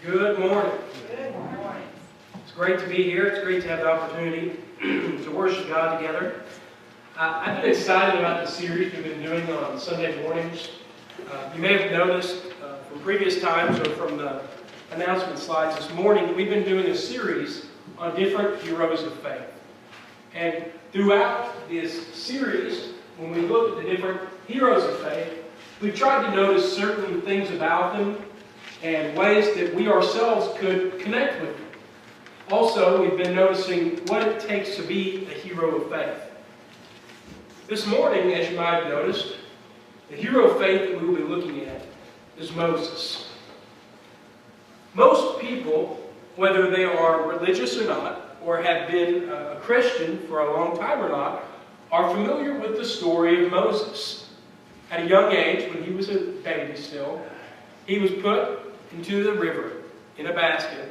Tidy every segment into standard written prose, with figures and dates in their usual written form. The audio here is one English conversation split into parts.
Good morning. Good morning. It's great to be here. It's great to have the opportunity to worship God together. I've been excited about the series we've been doing on Sunday mornings. You may have noticed from previous times or from the announcement slides this morning, we've been doing a series on different heroes of faith. And throughout this series, when we look at the different heroes of faith, we've tried to notice certain things about them and ways that we ourselves could connect with them. Also, we've been noticing what it takes to be a hero of faith. This morning, as you might have noticed, the hero of faith that we will be looking at is Moses. Most people, whether they are religious or not, or have been a Christian for a long time or not, are familiar with the story of Moses. At a young age, when he was a baby still, he was put into the river in a basket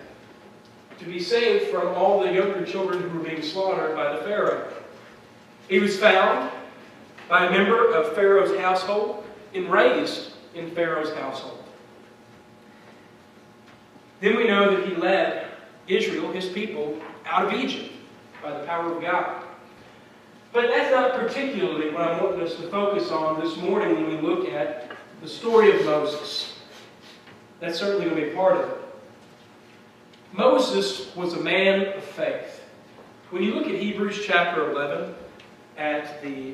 to be saved from all the younger children who were being slaughtered by the Pharaoh. He was found by a member of Pharaoh's household and raised in Pharaoh's household. Then we know that he led Israel, his people, out of Egypt by the power of God. But that's not particularly what I want us to focus on this morning when we look at the story of Moses. That's certainly going to be part of it. Moses was a man of faith. When you look at Hebrews chapter 11, at the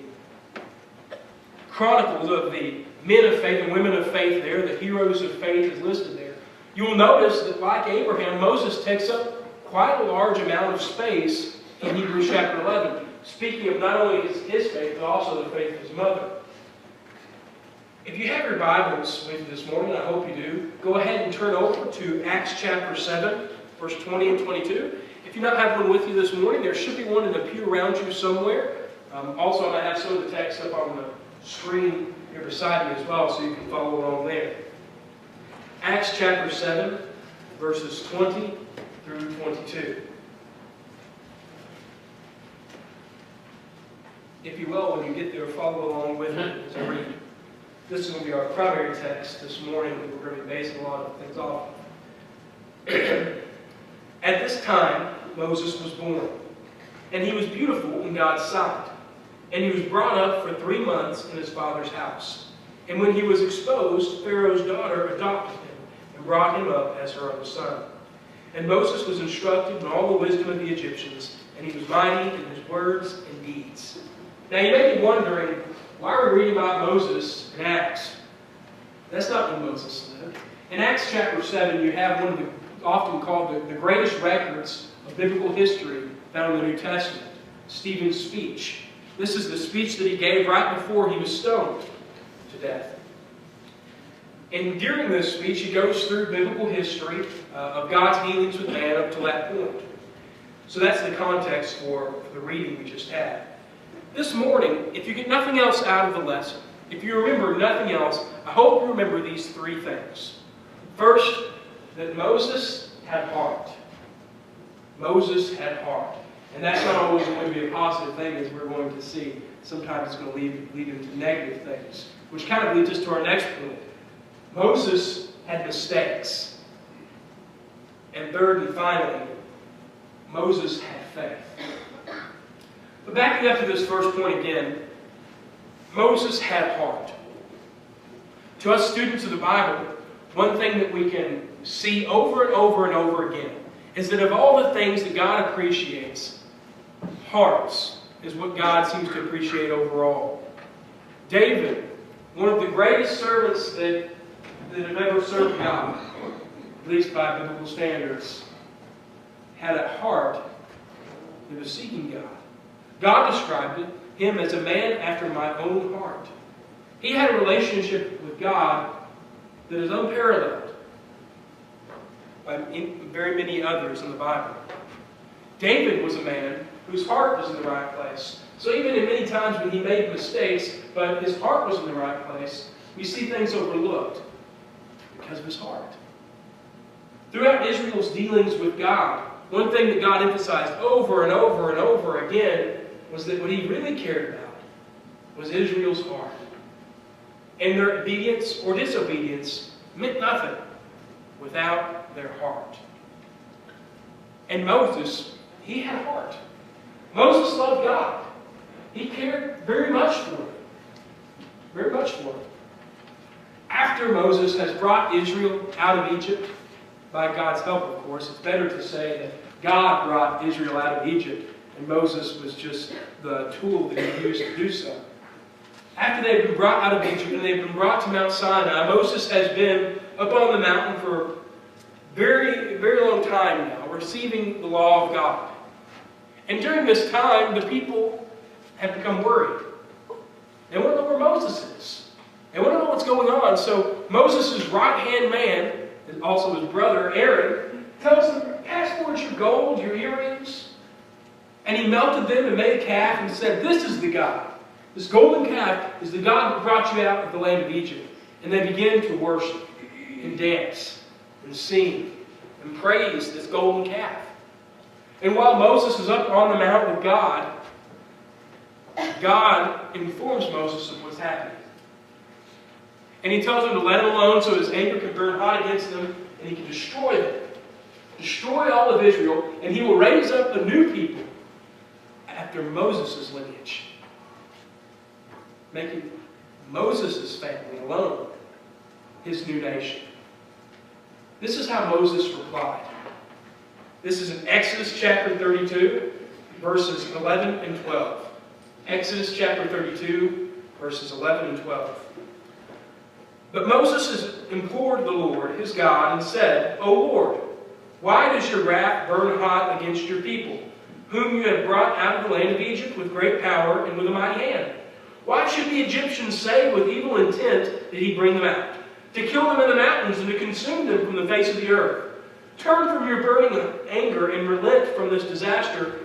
chronicles of the men of faith and women of faith there, the heroes of faith is listed there, you will notice that like Abraham, Moses takes up quite a large amount of space in Hebrews chapter 11, speaking of not only his faith, but also the faith of his mother. If you have your Bibles with you this morning, I hope you do, go ahead and turn over to Acts chapter 7, verse 20 and 22. If you don't have one with you this morning, there should be one in the pew around you somewhere. Also, I have some of the text up on the screen here beside me as well, so you can follow along there. Acts chapter 7, verses 20 through 22. If you will, when you get there, follow along with me as I read. This is going to be our primary text this morning that we're going to be basing a lot of things off of. At this time, Moses was born, and he was beautiful in God's sight. And he was brought up for 3 months in his father's house. And when he was exposed, Pharaoh's daughter adopted him and brought him up as her own son. And Moses was instructed in all the wisdom of the Egyptians, and he was mighty in his words and deeds. Now you may be wondering, why are we reading about Moses in Acts? That's not when Moses lived. In Acts chapter 7, you have one of the often called the greatest records of biblical history found in the New Testament, Stephen's speech. This is the speech that he gave right before he was stoned to death. And during this speech, he goes through biblical history of God's dealings with man up to that point. So that's the context for the reading we just had. This morning, if you get nothing else out of the lesson, if you remember nothing else, I hope you remember these 3 things. First, that Moses had heart. Moses had heart. And that's not always going to be a positive thing, as we're going to see. Sometimes it's going to lead into negative things, which kind of leads us to our next point. Moses had mistakes. And third and finally, Moses had faith. But backing up to this first point again, Moses had heart. To us students of the Bible, one thing that we can see over and over and over again is that of all the things that God appreciates, hearts is what God seems to appreciate overall. David, one of the greatest servants that have ever served God, at least by biblical standards, had a heart that was seeking God. God described him as a man after my own heart. He had a relationship with God that is unparalleled by very many others in the Bible. David was a man whose heart was in the right place. So even in many times when he made mistakes, but his heart was in the right place, we see things overlooked because of his heart. Throughout Israel's dealings with God, one thing that God emphasized over and over and over again was that what he really cared about was Israel's heart. And their obedience or disobedience meant nothing without their heart. And Moses, he had a heart. Moses loved God. He cared very much for him. Very much for him. After Moses has brought Israel out of Egypt, by God's help, of course, it's better to say that God brought Israel out of Egypt, and Moses was just the tool that he used to do so. After they've been brought out of Egypt and they've been brought to Mount Sinai, Moses has been up on the mountain for a very, very long time now, receiving the law of God. And during this time, the people have become worried. They want to know where Moses is. They want to know what's going on. So Moses' right-hand man, and also his brother Aaron, tells them, "Pass forward your gold, your earrings." And he melted them and made a calf and said, "This is the God. This golden calf is the God who brought you out of the land of Egypt." And they began to worship and dance and sing and praise this golden calf. And while Moses is up on the mountain with God, God informs Moses of what's happening. And he tells him to let him alone so his anger can burn hot against them and he can destroy them. Destroy all of Israel, and he will raise up a new people after Moses' lineage, making Moses' family alone his new nation. This is how Moses replied. This is in Exodus chapter 32, verses 11 and 12. Exodus chapter 32, verses 11 and 12. But Moses implored the Lord, his God, and said, "O Lord, why does your wrath burn hot against your people, whom you have brought out of the land of Egypt with great power and with a mighty hand? Why should the Egyptians say with evil intent did he bring them out, to kill them in the mountains and to consume them from the face of the earth? Turn from your burning anger and relent from this disaster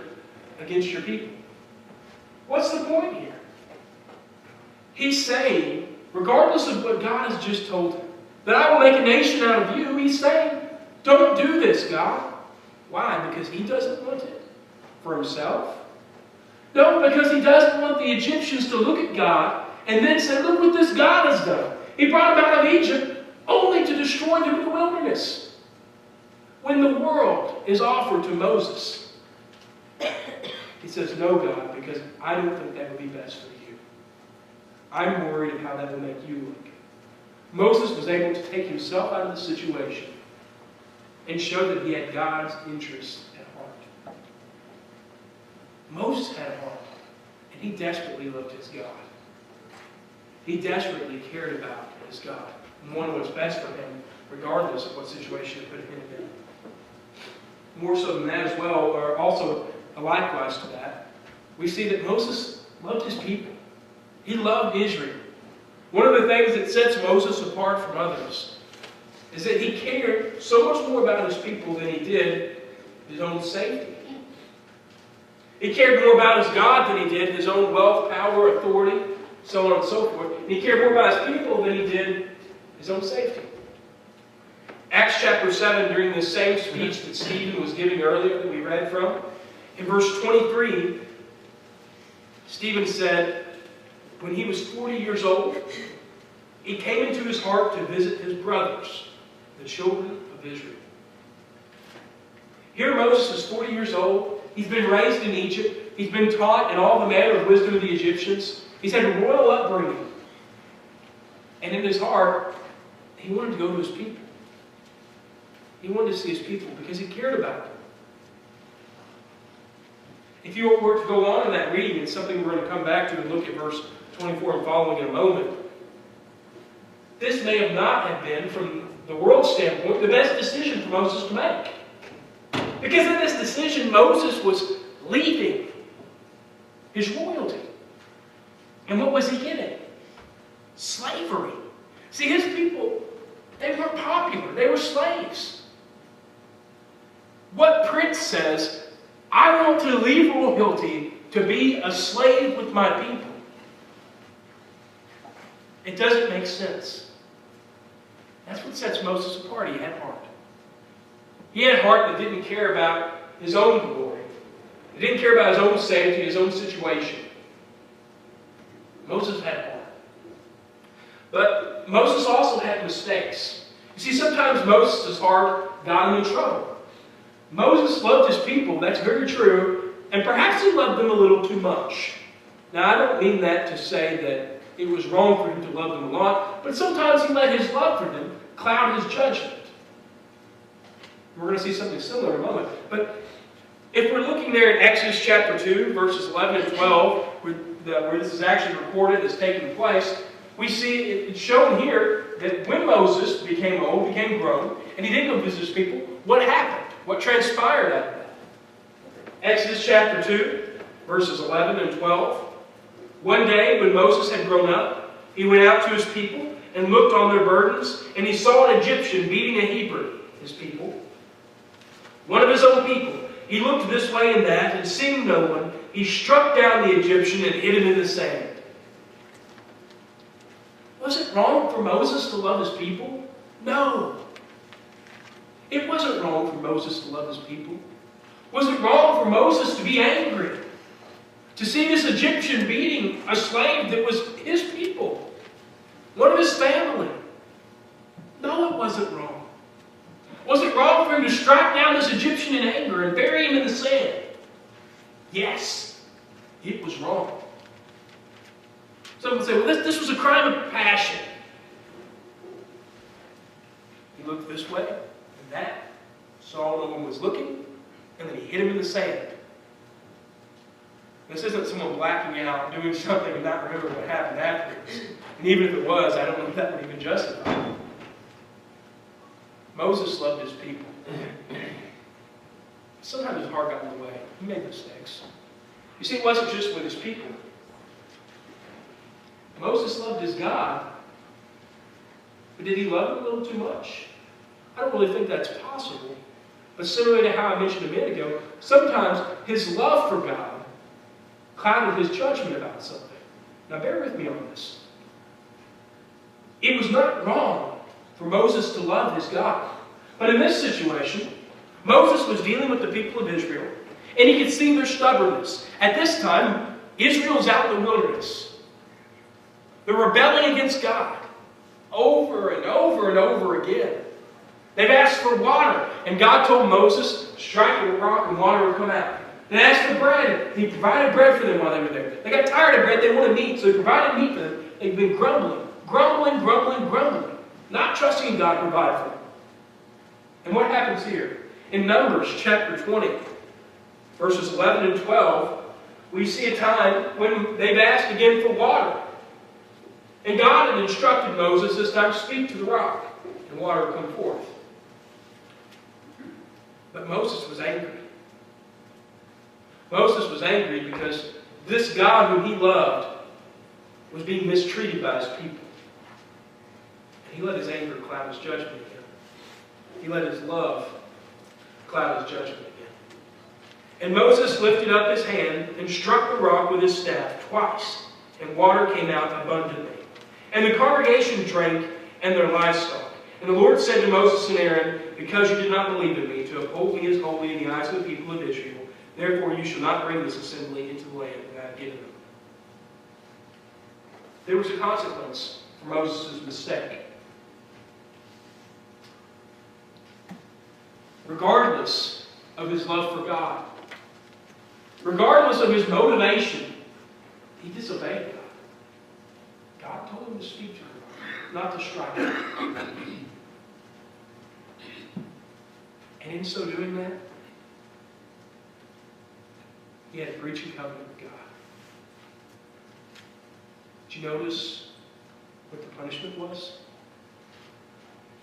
against your people." What's the point here? He's saying, regardless of what God has just told him, that I will make a nation out of you, he's saying, don't do this, God. Why? Because he doesn't want it for himself? No, because he doesn't want the Egyptians to look at God and then say, look what this God has done. He brought them out of Egypt only to destroy them in the wilderness. When the world is offered to Moses, he says, no, God, because I don't think that would be best for you. I'm worried of how that will make you look. Moses was able to take himself out of the situation and show that he had God's interest at heart. Moses had a heart, and he desperately loved his God. He desperately cared about his God and wanted what's best for him, regardless of what situation it put him in. More so than that as well, or also likewise to that, we see that Moses loved his people. He loved Israel. One of the things that sets Moses apart from others is that he cared so much more about his people than he did his own safety. He cared more about his God than he did his own wealth, power, authority, so on and so forth. And he cared more about his people than he did his own safety. Acts chapter 7, during this same speech that Stephen was giving earlier that we read from, in verse 23, Stephen said, when he was 40 years old, it came into his heart to visit his brothers, the children of Israel. Here Moses is 40 years old. He's been raised in Egypt. He's been taught in all the manner of wisdom of the Egyptians. He's had a royal upbringing. And in his heart, he wanted to go to his people. He wanted to see his people because he cared about them. If you were to go on in that reading, it's something we're going to come back to and look at verse 24 and following in a moment. This may have not have been, from the world's standpoint, the best decision for Moses to make. Because in this decision, Moses was leaving his royalty. And what was he getting? Slavery. See, his people, they weren't popular. They were slaves. What prince says, I want to leave royalty to be a slave with my people? It doesn't make sense. That's what sets Moses apart. He had heart. He had a heart that didn't care about his own glory. He didn't care about his own safety, his own situation. Moses had heart. But Moses also had mistakes. You see, sometimes Moses' heart got him in trouble. Moses loved his people, that's very true, and perhaps he loved them a little too much. Now, I don't mean that to say that it was wrong for him to love them a lot, but sometimes he let his love for them cloud his judgment. We're going to see something similar in a moment. But if we're looking there in Exodus chapter 2, verses 11 and 12, where this is actually recorded as taking place, we see it's shown here that when Moses became old, became grown, and he didn't go visit his people, what happened? What transpired out of that? Exodus chapter 2, verses 11 and 12. One day, when Moses had grown up, he went out to his people and looked on their burdens, and he saw an Egyptian beating a Hebrew, his people, one of his own people. He looked this way and that, and seeing no one, he struck down the Egyptian and hid him in the sand. Was it wrong for Moses to love his people? No. It wasn't wrong for Moses to love his people. Was it wrong for Moses to be angry? To see this Egyptian beating a slave that was his people, one of his family? No, it wasn't wrong. Was it wrong for him to strike down this Egyptian in anger and bury him in the sand? Yes, it was wrong. Some would say, well, this was a crime of passion. He looked this way and that, saw no one was looking, and then he hit him in the sand. This isn't someone blacking out, doing something and not remembering what happened afterwards. And even if it was, I don't know if that would even justify it. Moses loved his people. Sometimes his heart got in the way. He made mistakes. You see, it wasn't just with his people. Moses loved his God, but did he love him a little too much? I don't really think that's possible. But similar to how I mentioned a minute ago, sometimes his love for God clouded his judgment about something. Now bear with me on this. It was not wrong for Moses to love his God. But in this situation, Moses was dealing with the people of Israel, and he could see their stubbornness. At this time, Israel's out in the wilderness. They're rebelling against God over and over and over again. They've asked for water, and God told Moses, strike the rock and water will come out. They asked for bread. He provided bread for them while they were there. They got tired of bread. They wanted meat, so he provided meat for them. They've been grumbling, not trusting in God to provide for them. And what happens here? In Numbers chapter 20, verses 11 and 12, we see a time when they've asked again for water. And God had instructed Moses this time to speak to the rock, and water would come forth. But Moses was angry. Moses was angry because this God whom he loved was being mistreated by his people. And he let his anger cloud his judgment again. He let his love cloud his judgment again. And Moses lifted up his hand and struck the rock with his staff twice, and water came out abundantly. And the congregation drank, and their livestock. And the Lord said to Moses and Aaron, because you did not believe in me, to uphold me as holy in the eyes of the people of Israel, therefore you shall not bring this assembly into the land that I have given them. There was a consequence for Moses' mistake. Regardless of his love for God, regardless of his motivation, he disobeyed God. God told him to speak to her, not to strike her. And in so doing that, he had a breach of covenant with God. Did you notice what the punishment was?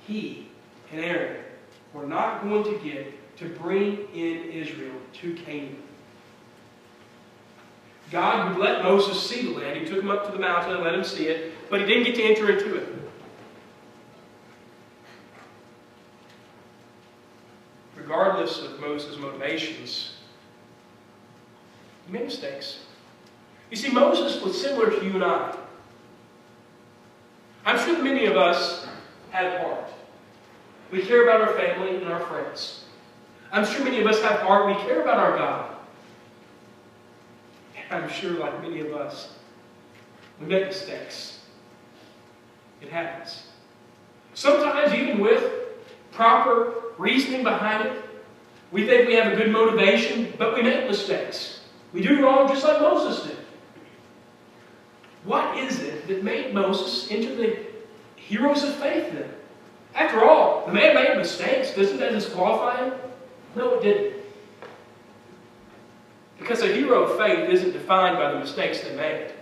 He and Aaron were not going to get to bring in Israel to Canaan. God would let Moses see the land. He took him up to the mountain and let him see it, but he didn't get to enter into it. Regardless of Moses' motivations, he made mistakes. You see, Moses was similar to you and I. I'm sure that many of us have heart. We care about our family and our friends. I'm sure many of us have heart. We care about our God. And I'm sure, like many of us, we make mistakes. It happens. Sometimes even with proper reasoning behind it. We think we have a good motivation, but we make mistakes. We do wrong just like Moses did. What is it that made Moses into the heroes of faith then? After all, the man made mistakes. Doesn't that disqualify him? No, it didn't. Because a hero of faith isn't defined by the mistakes they made.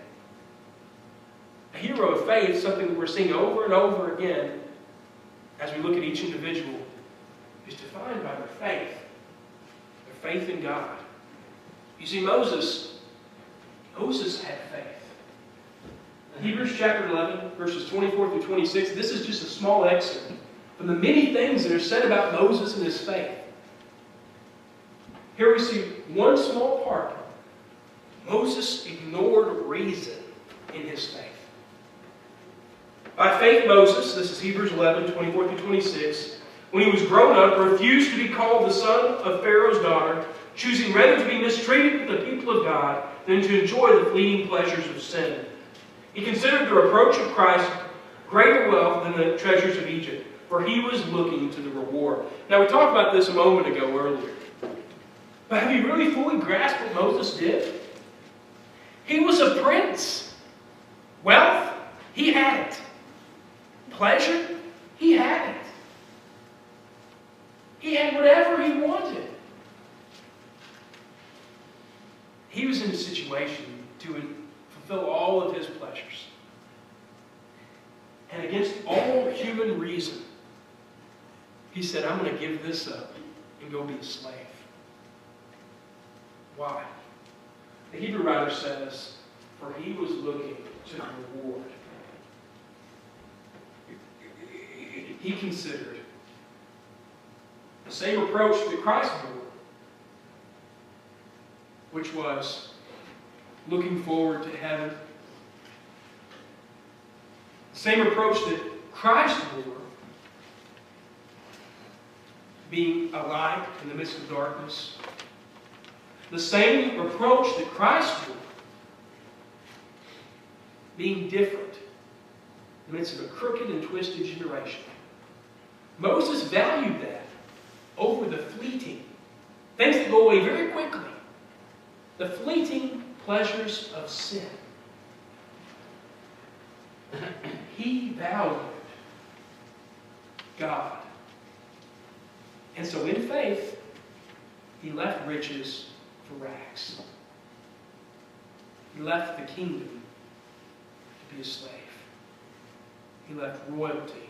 A hero of faith, something that we're seeing over and over again as we look at each individual, is defined by their faith. Their faith in God. You see, Moses had faith. In Hebrews chapter 11, verses 24 through 26, this is just a small excerpt from the many things that are said about Moses and his faith. Here we see one small part. Moses ignored reason in his faith. By faith, Moses, this is Hebrews 11, 24 through 26, when he was grown up, refused to be called the son of Pharaoh's daughter, choosing rather to be mistreated with the people of God than to enjoy the fleeting pleasures of sin. He considered the reproach of Christ greater wealth than the treasures of Egypt, for he was looking to the reward. Now, we talked about this a moment ago earlier. But have you really fully grasped what Moses did? He was a prince. Wealth, he had it. Pleasure, he had it. He had whatever he wanted. He was in a situation to fulfill all of his pleasures. And against all human reason, he said, I'm going to give this up and go be a slave. Why? The Hebrew writer says, for he was looking to the reward. He considered the same approach that Christ bore, which was looking forward to heaven. The same approach that Christ bore, being a light in the midst of darkness. The same approach that Christ bore, being different in the midst of a crooked and twisted generation. Moses valued that over the fleeting, things that go away very quickly, the fleeting pleasures of sin. He valued God. And so in faith, he left riches for rags. He left the kingdom to be a slave. He left royalty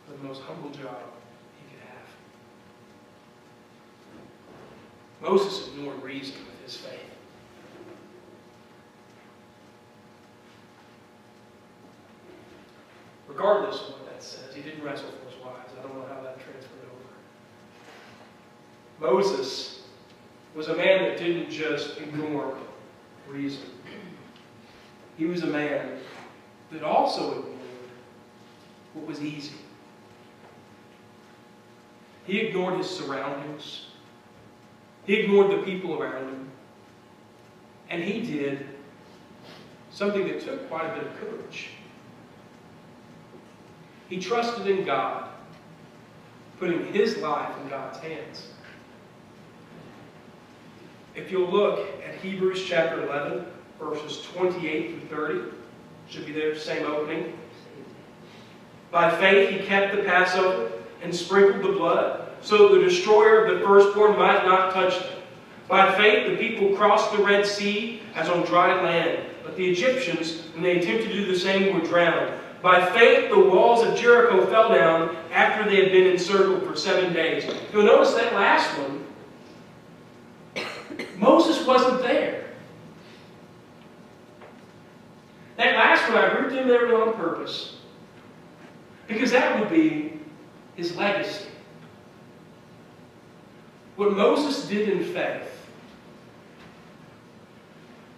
for the most humble job he could have. Moses ignored reason with his faith. Regardless of what that says, he didn't wrestle for his wives. I don't know how that transferred over. Moses was a man that didn't just ignore reason. He was a man that also ignored what was easy. He ignored his surroundings. He ignored the people around him. And he did something that took quite a bit of courage. He trusted in God, putting his life in God's hands. If you'll look at Hebrews chapter 11, verses 28 through 30, should be there, same opening. By faith he kept the Passover and sprinkled the blood, so that the destroyer of the firstborn might not touch them. By faith the people crossed the Red Sea as on dry land, but the Egyptians, when they attempted to do the same, were drowned. By faith the walls of Jericho fell down after they had been encircled for 7 days. You'll notice that last one, Moses wasn't there. That last one, I grouped him there on purpose, because that would be his legacy. What Moses did in faith,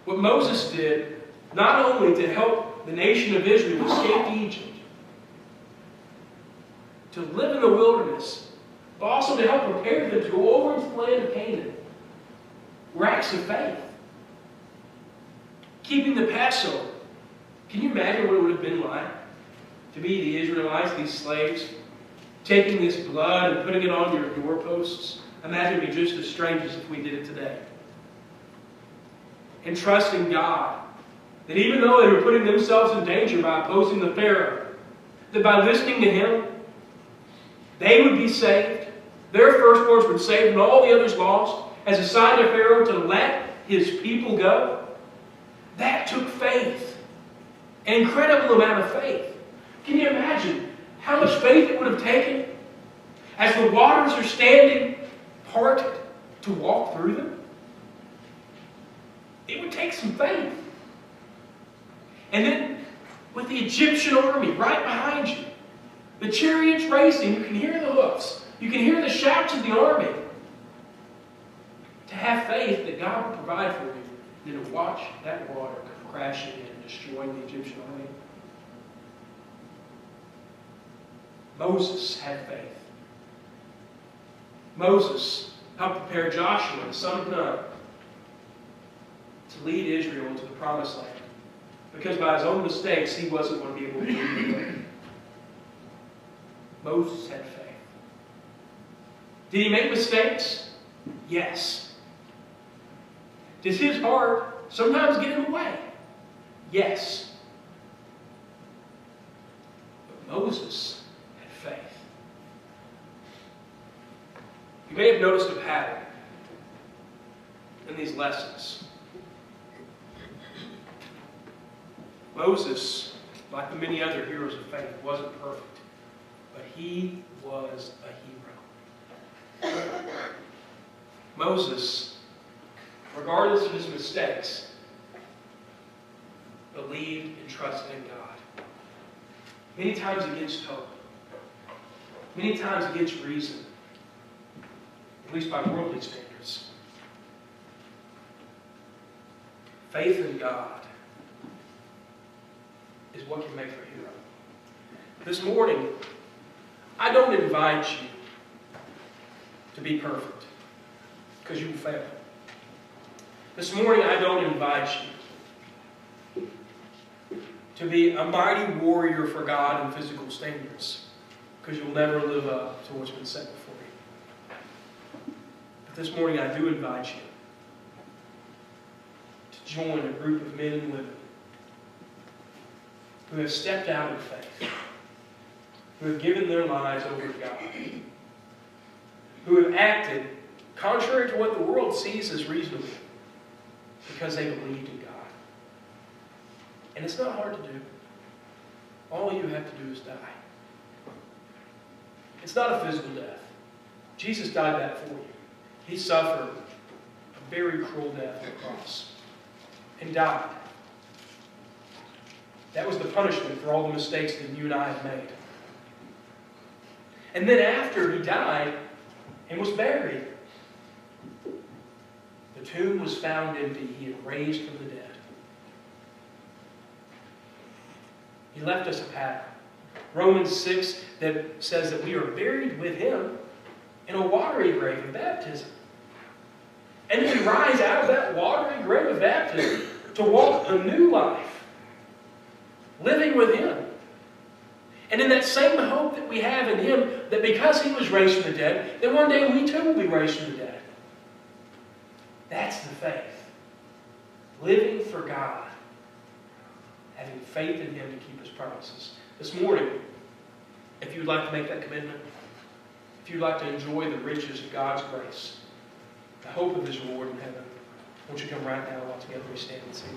what Moses did not only to help the nation of Israel escape Egypt, to live in the wilderness, but also to help prepare them to go over into the land of Canaan, were acts of faith. Keeping the Passover. Can you imagine what it would have been like to be the Israelites, these slaves, taking this blood and putting it on your doorposts. Imagine it'd be just as strange as if we did it today. And trusting God that even though they were putting themselves in danger by opposing the Pharaoh, that by listening to him, they would be saved. Their firstborns would be saved and all the others lost, as a sign to Pharaoh to let his people go. That took faith. An incredible amount of faith. Can you imagine how much faith it would have taken as the waters are standing parted to walk through them? It would take some faith. And then with the Egyptian army right behind you, the chariots racing, you can hear the hoofs. You can hear the shouts of the army. To have faith that God will provide for you, and then to watch that water come crashing in and destroying the Egyptian army. Moses had faith. Moses helped prepare Joshua, the son of Nun, to lead Israel into the promised land. Because by his own mistakes, he wasn't going to be able to lead them. Moses had faith. Did he make mistakes? Yes. Does his heart sometimes get in the way? Yes. But Moses had faith. You may have noticed a pattern in these lessons. Moses, like the many other heroes of faith, wasn't perfect, but he was a hero. Moses, regardless of his mistakes, believed and trusted in God. Many times against hope. Many times against reason. At least by worldly standards. Faith in God is what can make for a hero. This morning, I don't invite you to be perfect, because you will fail. This morning, I don't invite you to be a mighty warrior for God in physical standards, because you'll never live up to what's been set before you. But this morning, I do invite you to join a group of men and women who have stepped out in faith, who have given their lives over to God, who have acted contrary to what the world sees as reasonable, because they believed in God. And it's not hard to do. All you have to do is die. It's not a physical death. Jesus died that for you. He suffered a very cruel death on the cross and died. That was the punishment for all the mistakes that you and I have made. And then after he died and was buried, the tomb was found empty. He had raised from the dead. He left us a pattern. Romans 6 that says that we are buried with him in a watery grave of baptism. And we rise out of that watery grave of baptism to walk a new life, living with him. And in that same hope that we have in him, that because he was raised from the dead, that one day we too will be raised from the dead. That's the faith. Living for God. Having faith in him to keep his promises. This morning, if you'd like to make that commitment, if you'd like to enjoy the riches of God's grace, the hope of his reward in heaven, won't you come right now while together we stand and sing.